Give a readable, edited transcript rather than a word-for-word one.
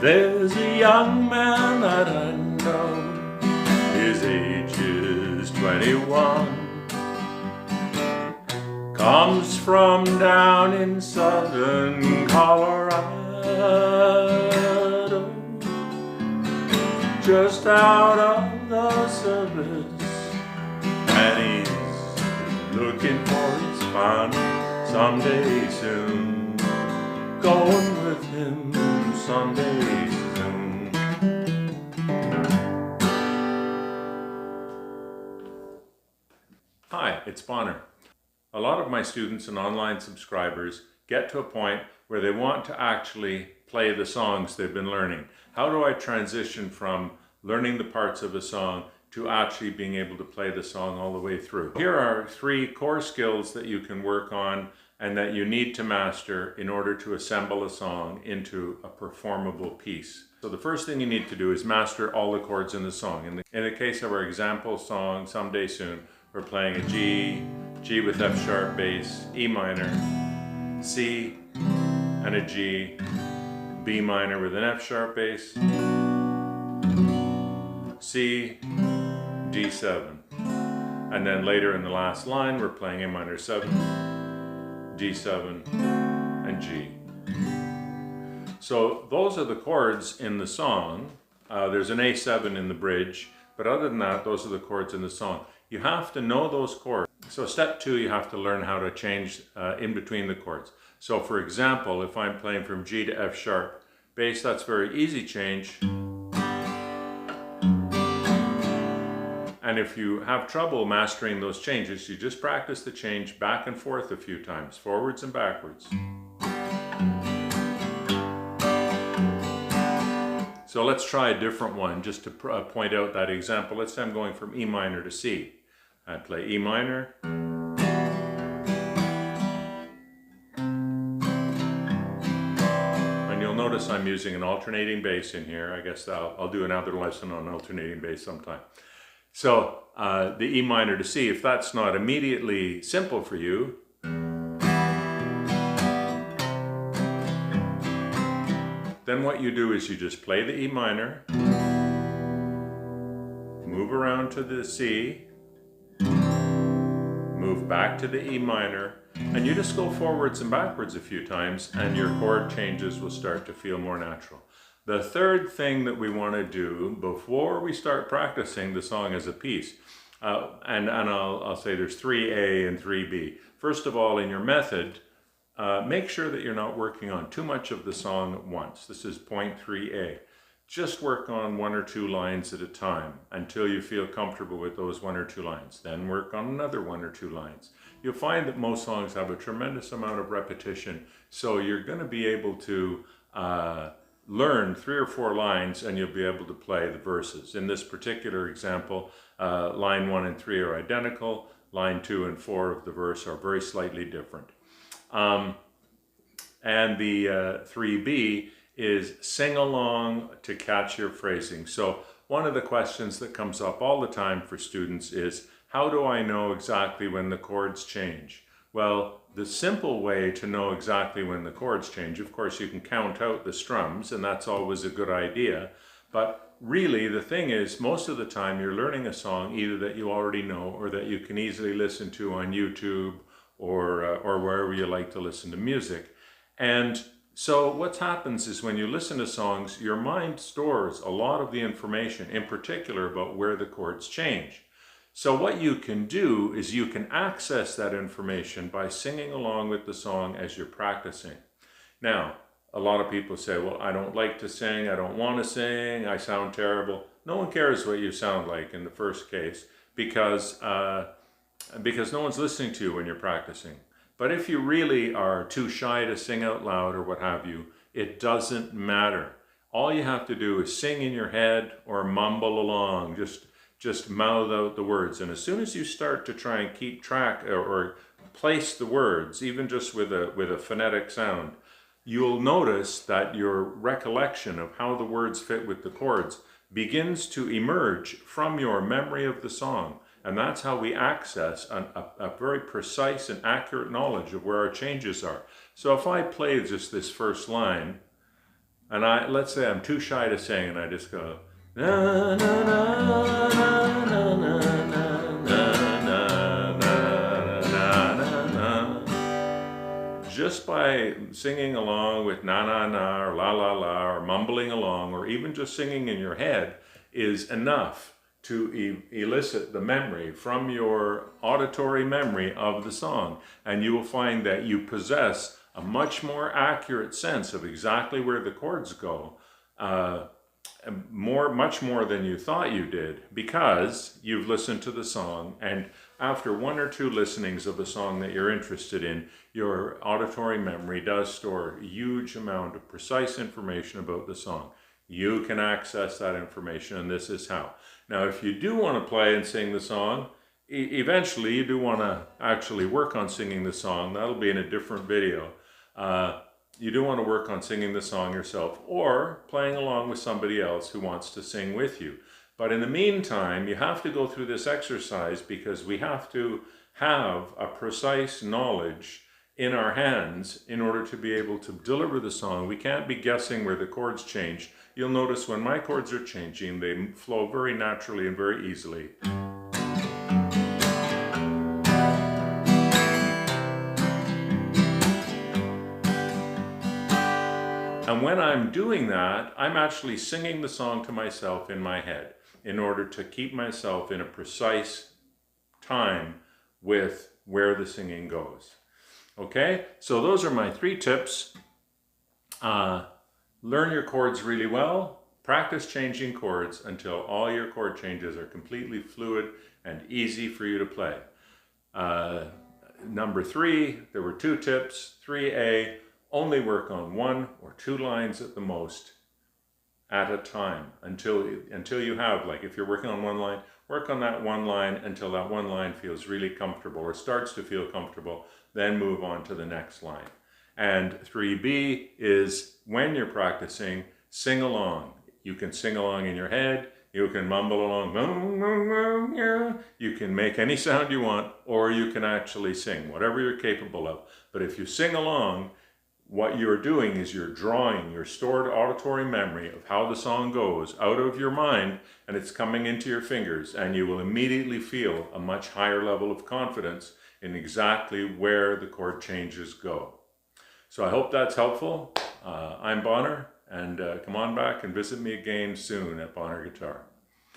There's a young man that I know, his age is 21. Comes from down in southern Colorado, just out of the service, and he's looking for his fun someday soon, going with him someday soon. Hi, it's Bonar. A lot of my students and online subscribers get to a point where they want to actually play the songs they've been learning. How do I transition from learning the parts of a song to actually being able to play the song all the way through? Here are 3 core skills that you can work on and that you need to master in order to assemble a song into a performable piece. So the first thing you need to do is master all the chords in the song. In the case of our example song, Someday Soon, we're playing a G with F sharp bass, E minor, C and a G, B minor with an F sharp bass, C, D7. And then later in the last line we're playing A minor 7, D7 and G. So those are the chords in the song. There's an A7 in the bridge, but other than that, those are the chords in the song. You have to know those chords. So step 2, you have to learn how to change in between the chords. So for example, if I'm playing from G to F sharp bass, that's very easy change. And if you have trouble mastering those changes, you just practice the change back and forth a few times, forwards and backwards. So let's try a different one just to point out that example. Let's say I'm going from E minor to C. I play E minor. And you'll notice I'm using an alternating bass in here. I guess I'll do another lesson on alternating bass sometime. So the E minor to C, if that's not immediately simple for you, then what you do is you just play the E minor, move around to the C, move back to the E minor, and you just go forwards and backwards a few times and your chord changes will start to feel more natural. The third thing that we want to do before we start practicing the song as a piece, and I'll say there's 3A and 3B. First of all, in your method, make sure that you're not working on too much of the song at once. This is point 3A. Just work on 1 or 2 lines at a time until you feel comfortable with those 1 or 2 lines. Then work on another 1 or 2 lines. You'll find that most songs have a tremendous amount of repetition, so you're going to be able to learn 3 or 4 lines and you'll be able to play the verses. In this particular example, line 1 and 3 are identical. Line 2 and 4 of the verse are very slightly different. And the 3B is sing along to catch your phrasing. So one of the questions that comes up all the time for students is, how do I know exactly when the chords change? Well, the simple way to know exactly when the chords change, of course you can count out the strums, and that's always a good idea, but really the thing is, most of the time you're learning a song either that you already know or that you can easily listen to on YouTube or wherever you like to listen to music. And so what happens is when you listen to songs, your mind stores a lot of the information, in particular about where the chords change. So what you can do is you can access that information by singing along with the song as you're practicing. Now, a lot of people say, well, I don't like to sing, I don't want to sing, I sound terrible. No one cares what you sound like in the first case because no one's listening to you when you're practicing. But if you really are too shy to sing out loud or what have you, it doesn't matter. All you have to do is sing in your head or mumble along, just mouth out the words. And as soon as you start to try and keep track or place the words, even just with a phonetic sound, you'll notice that your recollection of how the words fit with the chords begins to emerge from your memory of the song. And that's how we access a very precise and accurate knowledge of where our changes are. So if I play just this first line, And let's say I'm too shy to sing, and I just go, na na na na na na na na na na na. Just by singing along with na na na or la la la or mumbling along or even just singing in your head is enough to elicit the memory from your auditory memory of the song. And you will find that you possess a much more accurate sense of exactly where the chords go, much more than you thought you did, because you've listened to the song, and after one or two listenings of a song that you're interested in, your auditory memory does store a huge amount of precise information about the song. You can access that information, and this is how. Now, if you do want to play and sing the song, eventually you do want to actually work on singing the song. That'll be in a different video. You do want to work on singing the song yourself or playing along with somebody else who wants to sing with you. But in the meantime, you have to go through this exercise because we have to have a precise knowledge in our hands in order to be able to deliver the song. We can't be guessing where the chords change. You'll notice when my chords are changing, they flow very naturally and very easily. And when I'm doing that, I'm actually singing the song to myself in my head in order to keep myself in a precise time with where the singing goes. Okay, so those are my 3 tips. Learn your chords really well. Practice changing chords until all your chord changes are completely fluid and easy for you to play. Number 3, there were 2 tips. 3A, only work on 1 or 2 lines at the most at a time until you have, like if you're working on 1 line, work on that 1 line until that 1 line feels really comfortable or starts to feel comfortable, then move on to the next line. And 3B is when you're practicing, sing along. You can sing along in your head, you can mumble along, you can make any sound you want, or you can actually sing, whatever you're capable of. But if you sing along, what you're doing is you're drawing your stored auditory memory of how the song goes out of your mind, and it's coming into your fingers, and you will immediately feel a much higher level of confidence in exactly where the chord changes go. So I hope that's helpful. I'm Bonar, and come on back and visit me again soon at Bonar Guitar.